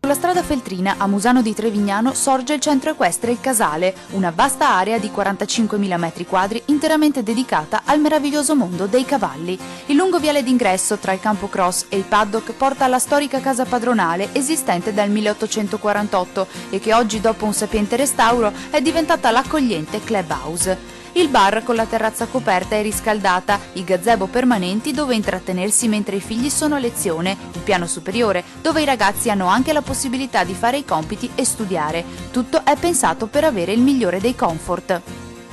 Sulla strada Feltrina, a Musano di Trevignano, sorge il centro equestre Il Casale, una vasta area di 45.000 metri quadri interamente dedicata al meraviglioso mondo dei cavalli. Il lungo viale d'ingresso tra il campo cross e il paddock porta alla storica casa padronale esistente dal 1848 e che oggi, dopo un sapiente restauro, è diventata l'accogliente clubhouse. Il bar con la terrazza coperta e riscaldata, i gazebo permanenti dove intrattenersi mentre i figli sono a lezione, il piano superiore dove i ragazzi hanno anche la possibilità di fare i compiti e studiare. Tutto è pensato per avere il migliore dei comfort.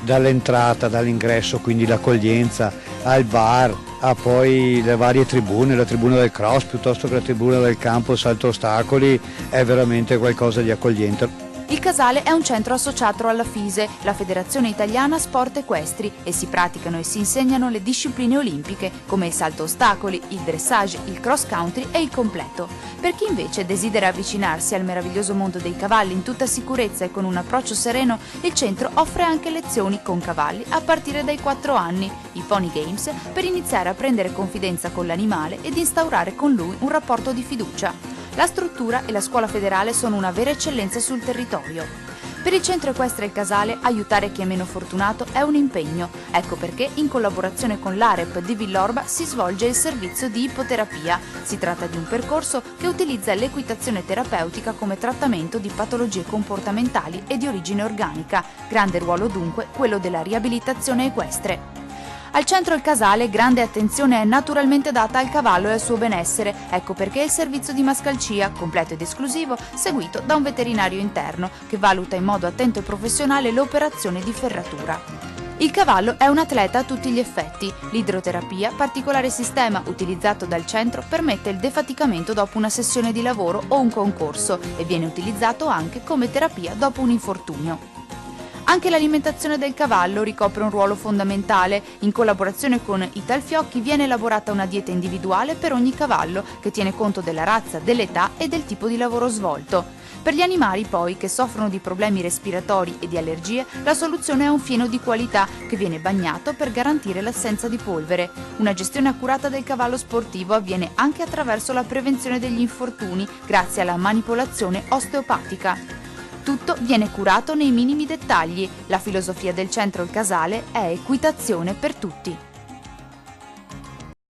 Dall'entrata, dall'ingresso, quindi l'accoglienza, al bar, a poi le varie tribune, la tribuna del cross piuttosto che la tribuna del campo salto ostacoli, è veramente qualcosa di accogliente. Il Casale è un centro associato alla FISE, la Federazione Italiana Sport Equestri, e si praticano e si insegnano le discipline olimpiche come il salto ostacoli, il dressage, il cross country e il completo. Per chi invece desidera avvicinarsi al meraviglioso mondo dei cavalli in tutta sicurezza e con un approccio sereno, il centro offre anche lezioni con cavalli a partire dai 4 anni, i Pony Games, per iniziare a prendere confidenza con l'animale ed instaurare con lui un rapporto di fiducia. La struttura e la scuola federale sono una vera eccellenza sul territorio. Per il centro equestre Il Casale, aiutare chi è meno fortunato è un impegno. Ecco perché, in collaborazione con l'AREP di Villorba, si svolge il servizio di ipoterapia. Si tratta di un percorso che utilizza l'equitazione terapeutica come trattamento di patologie comportamentali e di origine organica. Grande ruolo dunque quello della riabilitazione equestre. Al centro Il Casale grande attenzione è naturalmente data al cavallo e al suo benessere, ecco perché il servizio di mascalcia, completo ed esclusivo, seguito da un veterinario interno che valuta in modo attento e professionale l'operazione di ferratura. Il cavallo è un atleta a tutti gli effetti. L'idroterapia, particolare sistema utilizzato dal centro, permette il defaticamento dopo una sessione di lavoro o un concorso e viene utilizzato anche come terapia dopo un infortunio. Anche l'alimentazione del cavallo ricopre un ruolo fondamentale. In collaborazione con Italfiocchi viene elaborata una dieta individuale per ogni cavallo che tiene conto della razza, dell'età e del tipo di lavoro svolto. Per gli animali poi che soffrono di problemi respiratori e di allergie, la soluzione è un fieno di qualità che viene bagnato per garantire l'assenza di polvere. Una gestione accurata del cavallo sportivo avviene anche attraverso la prevenzione degli infortuni grazie alla manipolazione osteopatica. Tutto viene curato nei minimi dettagli. La filosofia del centro Il Casale è equitazione per tutti.